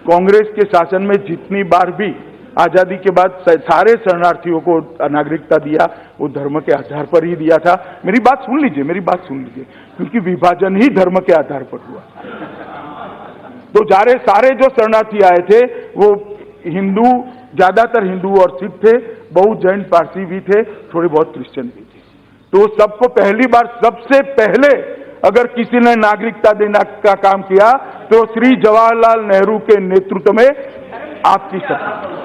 Speaker 1: कांग्रेस के शासन में जितनी बार भी आजादी के बाद सारे शरणार्थियों को नागरिकता दिया वो धर्म के आधार पर ही दिया था। मेरी बात सुन लीजिए, मेरी बात सुन लीजिए, क्योंकि विभाजन ही धर्म के आधार पर हुआ। तो सारे जो शरणार्थी आए थे वो हिंदू, ज्यादातर हिंदू और सिख थे, बहुत जैन पारसी भी थे, थोड़े बहुत क्रिश्चियन भी थे। तो सबको पहली बार सबसे पहले अगर किसी ने नागरिकता देने का काम किया तो श्री जवाहरलाल नेहरू के नेतृत्व में आपकी सरकार,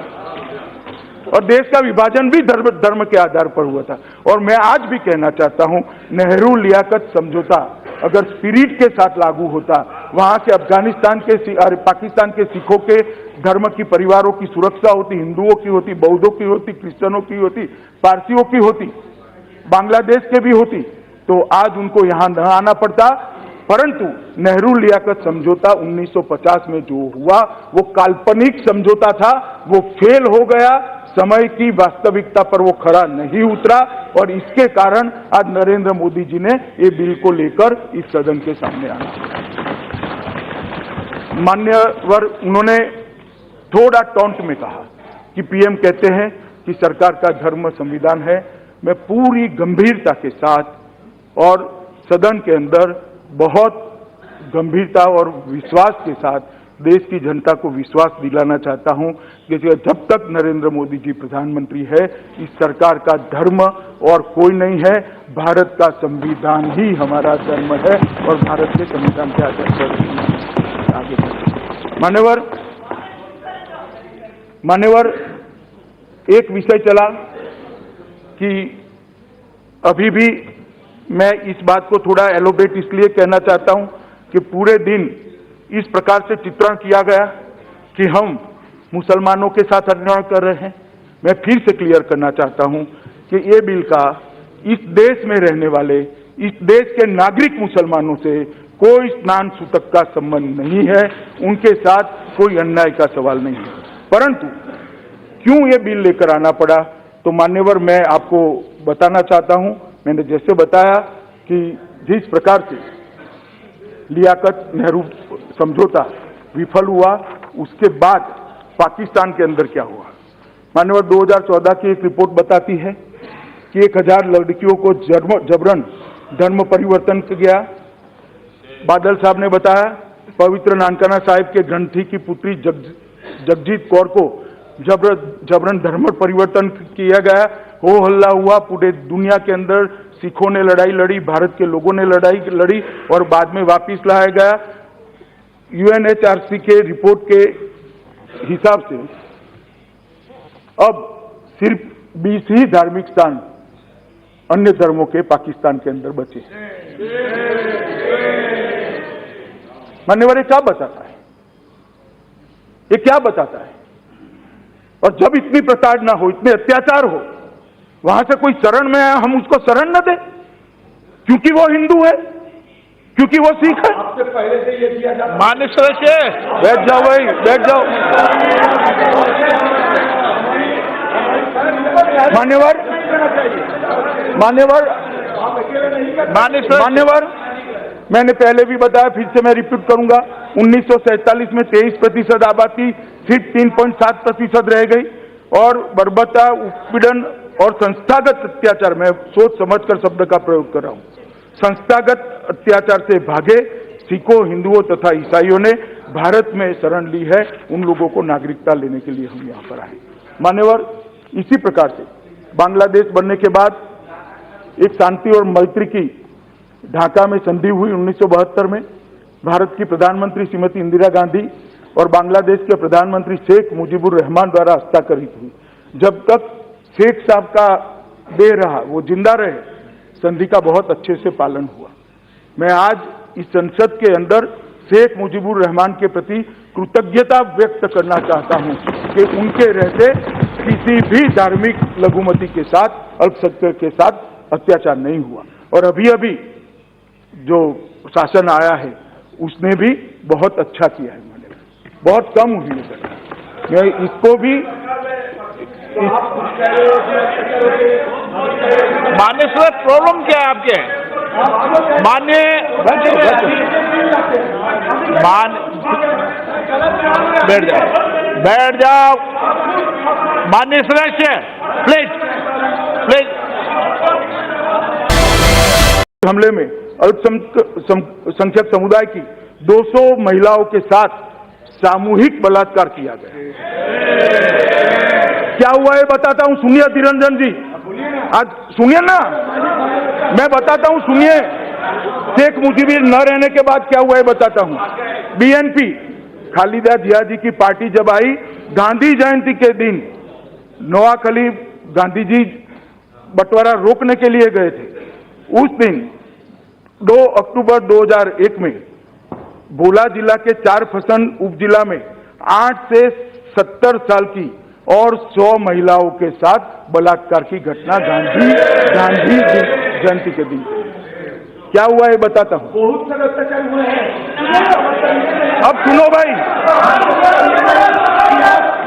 Speaker 1: और देश का विभाजन भी धर्म के आधार पर हुआ था। और मैं आज भी कहना चाहता हूं, नेहरू लियाकत समझौता अगर स्पिरिट के साथ लागू होता, वहां के अफगानिस्तान के और पाकिस्तान के सिखों के धर्म की परिवारों की सुरक्षा होती, हिंदुओं की होती, बौद्धों की होती, क्रिश्चियनों की होती, पारसियों की होती, बांग्लादेश के भी होती, तो आज उनको यहां न आना पड़ता। परंतु नेहरू लियाकत समझौता 1950 में जो हुआ वो काल्पनिक समझौता था, वो फेल हो गया, समय की वास्तविकता पर वो खरा नहीं उतरा, और इसके कारण आज नरेंद्र मोदी जी ने ये बिल को लेकर इस सदन के सामने आना। मान्यवर, उन्होंने थोड़ा टॉन्ट में कहा कि पीएम कहते हैं कि सरकार का धर्म संविधान है। मैं पूरी गंभीरता के साथ और सदन के अंदर बहुत गंभीरता और विश्वास के साथ देश की जनता को विश्वास दिलाना चाहता हूं कि जब तक नरेंद्र मोदी जी प्रधानमंत्री है, इस सरकार का धर्म और कोई नहीं है, भारत का संविधान ही हमारा धर्म है और भारत के संविधान के आधार पर आगे बढ़े। मान्यवर, एक विषय चला कि अभी भी मैं इस बात को थोड़ा एलोबरेट इसलिए कहना चाहता हूं कि पूरे दिन इस प्रकार से चित्रण किया गया कि हम मुसलमानों के साथ अन्याय कर रहे हैं। मैं फिर से क्लियर करना चाहता हूं कि ये बिल का इस देश में रहने वाले, इस देश के नागरिक मुसलमानों से कोई स्नान सूतक का संबंध नहीं है, उनके साथ कोई अन्याय का सवाल नहीं है। परंतु क्यों ये बिल लेकर आना पड़ा, तो मान्यवर मैं आपको बताना चाहता हूं। मैंने जैसे बताया कि जिस प्रकार से लियाकत नेहरू समझौता विफल हुआ, उसके बाद पाकिस्तान के अंदर क्या हुआ। मान्यवर, 2014 की एक रिपोर्ट बताती है कि 1000 लड़कियों को जबरन धर्म परिवर्तन किया गया। बादल साहब ने बताया पवित्र नानकाना साहिब के ग्रंथी की पुत्री जगजीत कौर को जबरन धर्म परिवर्तन किया गया। हो हल्ला हुआ, पूरे दुनिया के अंदर सिखों ने लड़ाई लड़ी, भारत के लोगों ने लड़ाई लड़ी और बाद में वापिस लाया गया। UNHRC के रिपोर्ट के हिसाब से अब सिर्फ 20 ही धार्मिक स्थान अन्य धर्मों के पाकिस्तान के अंदर बचे। मान्यवर, ये क्या बताता है? ये क्या बताता है? और जब इतनी प्रताड़ना ना हो, इतने अत्याचार हो, वहां से कोई शरण में आया, हम उसको शरण न दें क्योंकि वो हिंदू है, क्योंकि वो सिख है।
Speaker 3: आपसे पहले से ये किया जाता है।
Speaker 2: माननीय सदस्य,
Speaker 1: बैठ जाओ भाई, बैठ जाओ। मान्यवर, मान्यवर, मान्यवर, मैंने पहले भी बताया, फिर से मैं रिपीट करूंगा, 1947 में 23% आबादी सिर्फ 3.7% रह गई और बर्बरता, उत्पीड़न और संस्थागत अत्याचार, मैं सोच समझकर शब्द का प्रयोग कर रहा हूं, संस्थागत अत्याचार से भागे सिखों, हिंदुओं तथा ईसाइयों ने भारत में शरण ली है। उन लोगों को नागरिकता लेने के लिए हम यहाँ पर आए। मान्यवर, इसी प्रकार से बांग्लादेश बनने के बाद एक शांति और मैत्री की ढाका में संधि हुई 1972 में। भारत की प्रधानमंत्री श्रीमती इंदिरा गांधी और बांग्लादेश के प्रधानमंत्री शेख मुजीबुर रहमान द्वारा हस्ताक्षरित हुई। जब तक शेख साहब का देह रहा, वो जिंदा रहे, संधि का बहुत अच्छे से पालन हुआ। मैं आज इस संसद के अंदर शेख मुजीबुर रहमान के प्रति कृतज्ञता व्यक्त करना चाहता हूं कि उनके रहते किसी भी धार्मिक लघुमती के साथ, अल्पसंख्यक के साथ अत्याचार नहीं हुआ। और अभी अभी जो शासन आया है उसने भी बहुत अच्छा किया है, बहुत कम हुई है। मैं इसको भी
Speaker 2: माननीय सर, प्रॉब्लम क्या है आपके? माननीय बैठ जाओ, बैठ जाओ। माननीय सदस्य, प्लीज प्लीज।
Speaker 1: हमले में अल्पसंख्यक समुदाय की 200 महिलाओं के साथ सामूहिक बलात्कार किया गया। क्या हुआ है बताता हूं, सुनिए तिरंजन जी, आज सुनिए ना, मैं बताता हूं, सुनिए। शेख मुजीबुर न रहने के बाद क्या हुआ है बताता हूं। BNP खालिदा जिया जी की पार्टी जब आई, गांधी जयंती के दिन नोआखली गांधी जी बंटवारा रोकने के लिए गए थे। उस दिन 2 अक्टूबर 2001 में भोला जिला के 4 फसन उपजिला में 8 से 70 साल की और 100 महिलाओं के साथ बलात्कार की घटना गांधी जयंती के दिन। क्या हुआ है बताता हूं।
Speaker 3: बहुत सारे अत्याचार हुए हैं।
Speaker 1: अब सुनो भाई,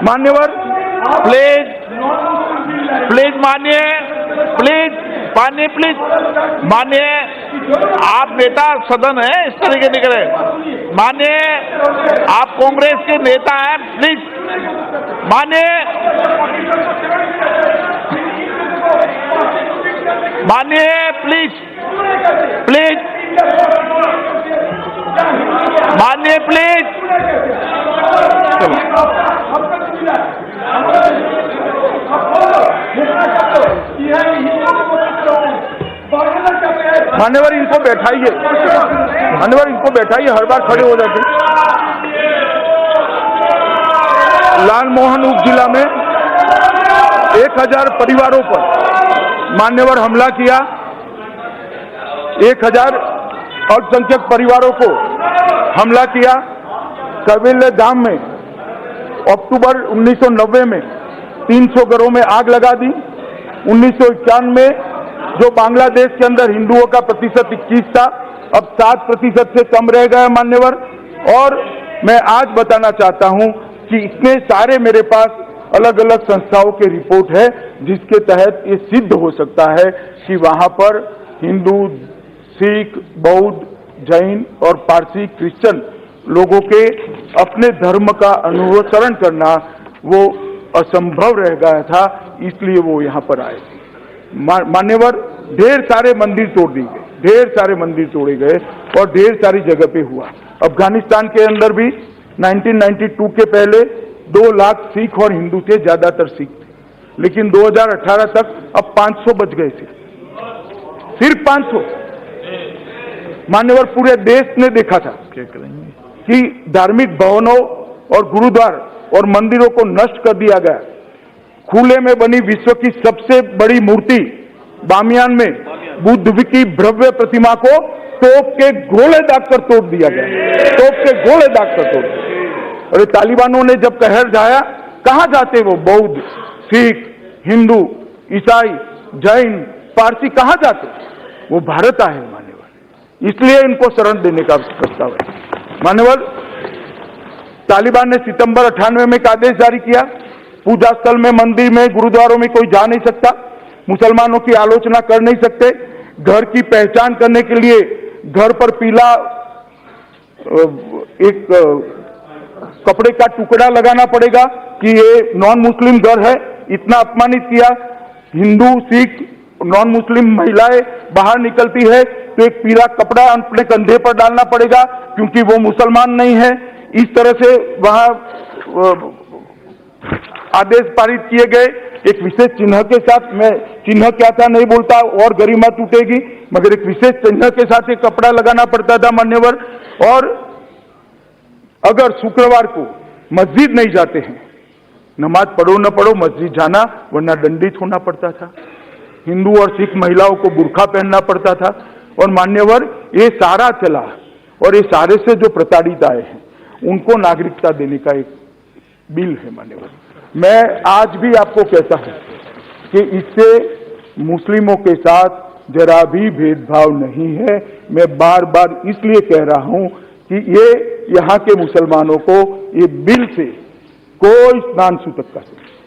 Speaker 1: मान्यवर,
Speaker 2: प्लीज प्लीज, मानिए, प्लीज मानिए, प्लीज मानिए। आप नेता सदन है, इस तरीके निकले। मानिए, आप कांग्रेस के नेता हैं, प्लीज मानिए, मानिए, प्लीज प्लीज मानिए, प्लीज।
Speaker 1: मान्यवर, इनको बैठाइए, मान्यवर इनको बैठाइए, हर बार खड़े हो जाते। लालमोहन उपजिला में 1000 परिवारों पर मान्यवर हमला किया। 1000 अल्पसंख्यक परिवारों को हमला किया। कबीले धाम में अक्टूबर 1990 में 300 घरों में आग लगा दी। 1991 में जो बांग्लादेश के अंदर हिंदुओं का प्रतिशत 21 था, अब 7% से कम रह गया मान्यवर। और मैं आज बताना चाहता हूं कि इतने सारे मेरे पास अलग अलग संस्थाओं की रिपोर्ट है जिसके तहत ये सिद्ध हो सकता है कि वहां पर हिंदू, सिख, बौद्ध, जैन और पारसी, क्रिश्चियन लोगों के अपने धर्म का अनुसरण करना वो असंभव रह गया था, इसलिए वो यहाँ पर आए थे। मान्यवर, ढेर सारे मंदिर तोड़ दिए गए, ढेर सारे मंदिर तोड़े गए और ढेर सारी जगह पे हुआ। अफगानिस्तान के अंदर भी 1992 के पहले 2 लाख सिख और हिंदू थे, ज्यादातर सिख थे। लेकिन 2018 तक अब 500 बच गए थे, सिर्फ 500। मान्यवर पूरे देश ने देखा था कि धार्मिक भवनों और गुरुद्वार और मंदिरों को नष्ट कर दिया गया। खुले में बनी विश्व की सबसे बड़ी मूर्ति बामियान में बुद्ध की भव्य प्रतिमा को तोप के गोले दागकर तोड़ दिया गया, तोप के गोले दागकर तोड़ दिया। और तालिबानों ने जब कहर ढाया, कहां जाते वो बौद्ध, सिख, हिंदू, ईसाई, जैन, पारसी कहां जाते? वो भारत आए मान्यवर, इसलिए इनको शरण देने का प्रस्ताव है। मान्यवर, तालिबान ने सितंबर 98 में एक आदेश जारी किया, पूजा स्थल में, मंदिर में, गुरुद्वारों में कोई जा नहीं सकता, मुसलमानों की आलोचना कर नहीं सकते। घर की पहचान करने के लिए घर पर पीला एक कपड़े का टुकड़ा लगाना पड़ेगा कि ये नॉन मुस्लिम घर है। इतना अपमानित किया। हिंदू, सिख, नॉन मुस्लिम महिलाएं बाहर निकलती है तो एक पीला कपड़ा अपने कंधे पर डालना पड़ेगा क्योंकि वो मुसलमान नहीं है। इस तरह से वहां आदेश पारित किए गए एक विशेष चिन्ह के साथ। मैं चिन्ह क्या था नहीं बोलता और गरिमा टूटेगी, मगर एक विशेष चिन्ह के साथ एक कपड़ा लगाना पड़ता था मान्यवर। और अगर शुक्रवार को मस्जिद नहीं जाते हैं, नमाज पढ़ो न पढ़ो, मस्जिद जाना, वरना दंडित होना पड़ता था। हिंदू और सिख महिलाओं को बुर्खा पहनना पड़ता था। और मान्यवर, ये सारा चला और ये सारे से जो प्रताड़ित आए हैं उनको नागरिकता देने का एक बिल है मान्यवर। मैं आज भी आपको कहता हूं कि इससे मुस्लिमों के साथ जरा भी भेदभाव नहीं है। मैं बार बार इसलिए कह रहा हूं कि ये यहाँ के मुसलमानों को ये बिल से कोई स्नान सूतक का,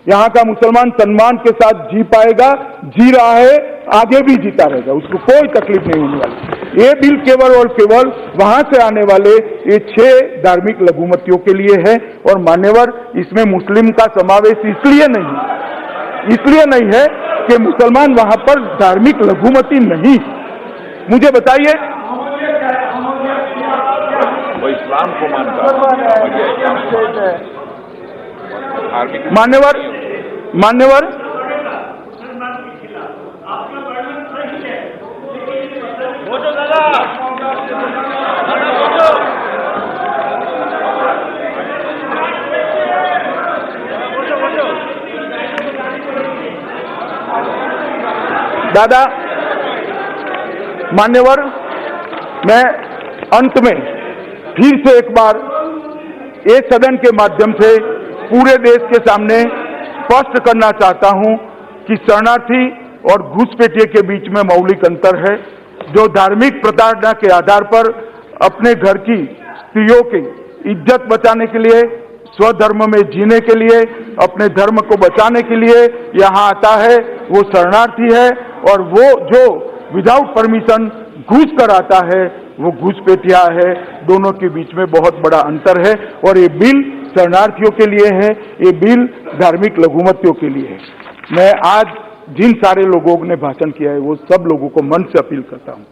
Speaker 1: यहाँ का मुसलमान सम्मान के साथ जी पाएगा, जी रहा है, आगे भी जीता रहेगा, उसको कोई तकलीफ नहीं होने वाली। ये बिल केवल और केवल वहां से आने वाले ये 6 धार्मिक लघुमतियों के लिए है। और मान्यवर, इसमें मुस्लिम का समावेश इसलिए नहीं है कि मुसलमान वहां पर धार्मिक लघुमति नहीं। मुझे बताइए,
Speaker 2: वो इस्लाम को मानता है।
Speaker 1: मान्यवर, दादा, मान्यवर, मैं अंत में फिर से एक बार एक सदन के माध्यम से पूरे देश के सामने स्पष्ट करना चाहता हूं कि शरणार्थी और घुसपैठिए के बीच में मौलिक अंतर है। जो धार्मिक प्रताड़ना के आधार पर अपने घर की स्त्रियों की इज्जत बचाने के लिए, स्वधर्म में जीने के लिए, अपने धर्म को बचाने के लिए यहाँ आता है, वो शरणार्थी है। और वो जो विदाउट परमिशन घुस कर आता है वो घुसपैठिया है। दोनों के बीच में बहुत बड़ा अंतर है। और ये बिल शरणार्थियों के लिए है, ये बिल धार्मिक लघुमतियों के लिए है। मैं आज जिन सारे लोगों ने भाषण किया है वो सब लोगों को मन से अपील करता हूं,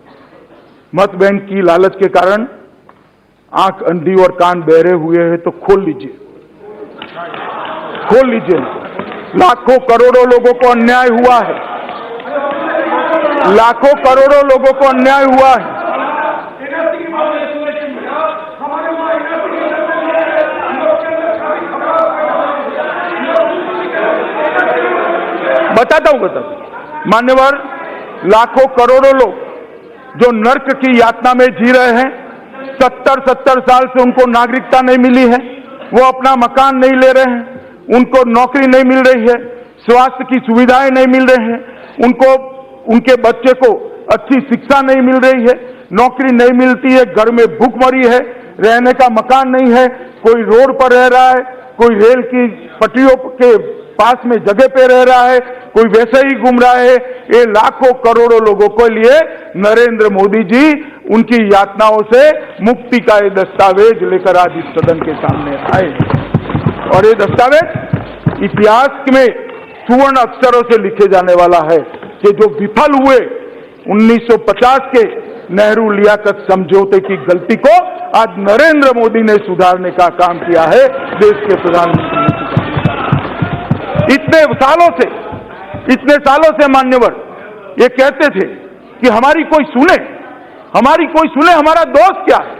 Speaker 1: मत बैंक की लालच के कारण आंख अंधी और कान बहरे हुए हैं तो खोल लीजिए। लाखों करोड़ों लोगों को अन्याय हुआ है, लाखों करोड़ों लोगों को अन्याय हुआ है। बताता हूं। मान्यवर, लाखों करोड़ों लोग जो नर्क की यातना में जी रहे हैं, 70 साल से उनको नागरिकता नहीं मिली है, वो अपना मकान नहीं ले रहे हैं, उनको नौकरी नहीं मिल रही है, स्वास्थ्य की सुविधाएं नहीं मिल रही हैं, उनको उनके बच्चे को अच्छी शिक्षा नहीं मिल रही है, नौकरी नहीं मिलती है, घर में भूखमरी है, रहने का मकान नहीं है, कोई रोड पर रह रहा है, कोई रेल की पटरियों के पास में जगह पे रह रहा है, कोई वैसे ही घूम रहा है। ये लाखों करोड़ों लोगों के लिए नरेंद्र मोदी जी उनकी यातनाओं से मुक्ति का ये दस्तावेज लेकर आज इस सदन के सामने आए। और ये दस्तावेज इतिहास में सुवर्ण अक्षरों से लिखे जाने वाला है कि जो विफल हुए 1950 के नेहरू लियाकत समझौते की गलती को आज नरेंद्र मोदी ने सुधारने का काम किया है। देश के प्रधानमंत्री ने इतने सालों से इतने सालों से मान्यवर ये कहते थे कि हमारी कोई सुने, हमारी कोई सुने, हमारा दोस्त क्या है।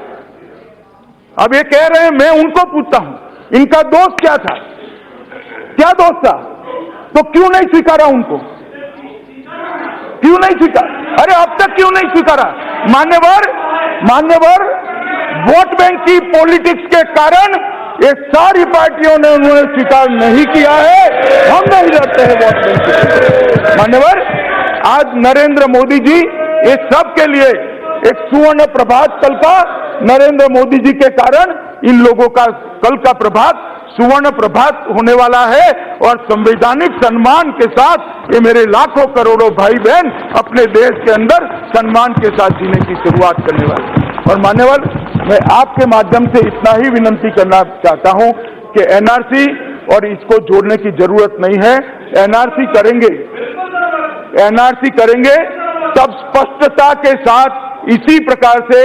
Speaker 1: अब ये कह रहे हैं, मैं उनको पूछता हूं, इनका दोस्त क्या था, क्या दोस्त था? तो क्यों नहीं स्वीकारा उनको, क्यों नहीं स्वीकारा? अरे अब तक क्यों नहीं स्वीकारा? मान्यवर वोट बैंक की पॉलिटिक्स के कारण ये सारी पार्टियों ने उन्होंने स्वीकार नहीं किया है। हम नहीं लड़ते हैं वोट बैंक के। मान्यवर, आज नरेंद्र मोदी जी ये सब के लिए एक सुवर्ण प्रभात कल का, नरेंद्र मोदी जी के कारण इन लोगों का कल का प्रभात सुवर्ण प्रभात होने वाला है और संवैधानिक सम्मान के साथ ये मेरे लाखों करोड़ों भाई बहन अपने देश के अंदर सम्मान के साथ जीने की शुरुआत करने वाले हैं। और मान्यवर, मैं आपके माध्यम से इतना ही विनंती करना चाहता हूं कि एनआरसी और इसको जोड़ने की जरूरत नहीं है। एनआरसी करेंगे तब स्पष्टता के साथ इसी प्रकार से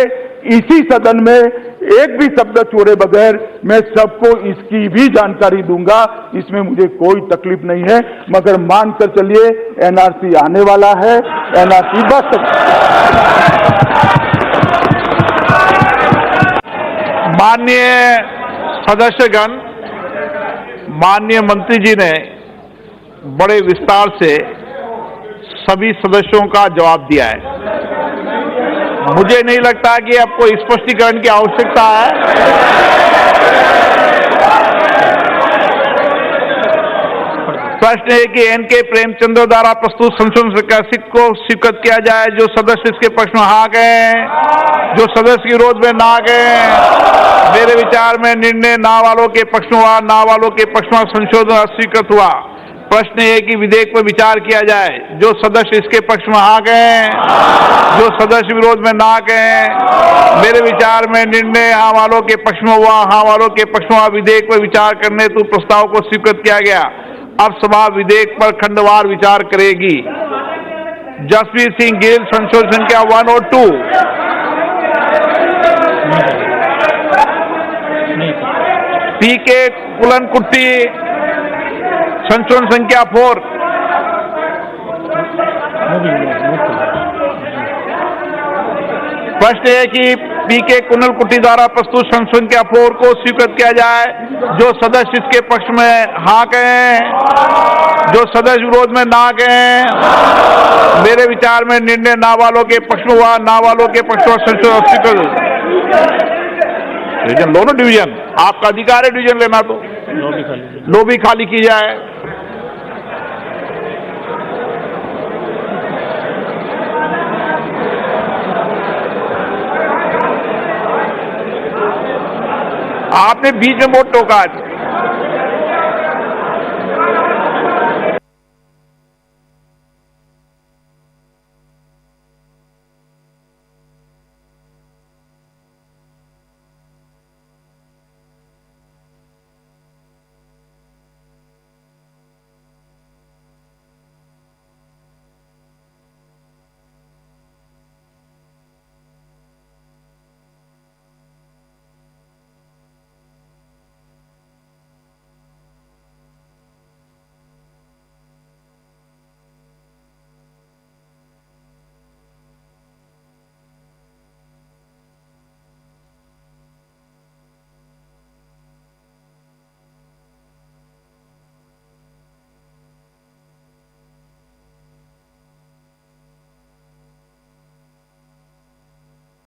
Speaker 1: इसी सदन में एक भी शब्द छोड़े बगैर मैं सबको इसकी भी जानकारी दूंगा, इसमें मुझे कोई तकलीफ नहीं है। मगर मानकर चलिए एनआरसी आने वाला है, एनआरसी बस।
Speaker 2: माननीय सदस्यगण, माननीय मंत्री जी ने बड़े विस्तार से सभी सदस्यों का जवाब दिया है। मुझे नहीं लगता कि अब कोई स्पष्टीकरण की आवश्यकता है। प्रश्न है कि एन.के. प्रेमचंद्र द्वारा प्रस्तुत संशोधन प्रकाशित को स्वीकृत किया जाए। जो सदस्य इसके पक्ष में हाँ गए, जो सदस्य के विरोध में ना गए। मेरे विचार में निर्णय ना वालों के पक्ष में हुआ, ना वालों के पक्ष में संशोधन अस्वीकृत हुआ। प्रश्न है कि विधेयक पर विचार किया जाए। जो सदस्य इसके पक्ष में हाँ गए, जो सदस्य विरोध में ना गए। मेरे विचार में निर्णय हाँ वालों के पक्ष में हुआ, हाँ वालों के पक्ष में हुआ। विधेयक पर विचार करने हेतु प्रस्ताव को स्वीकृत किया गया। अब सभा विधेयक पर खंडवार विचार करेगी। जसवीर सिंह गिल संशोधन संख्या 1 और 2। पी.के. कुलनकुट्टी संशोधन संख्या 4। प्रश्न है कि पी.के. कुलनकुट्टी द्वारा प्रस्तुत संशोधन संख्या 4 को स्वीकृत किया जाए। जो सदस्य इसके पक्ष में हाँ कहें, जो सदस्य विरोध में ना कहें। मेरे विचार में निर्णय ना वालों के पक्ष में हुआ, ना वालों के पक्ष में संशोधन स्वीकृत। डिवीजन, दोनों डिवीजन, आपका अधिकार है डिवीजन लेना, तो लॉबी खाली की जाए। आपने बीच में वोट टोका।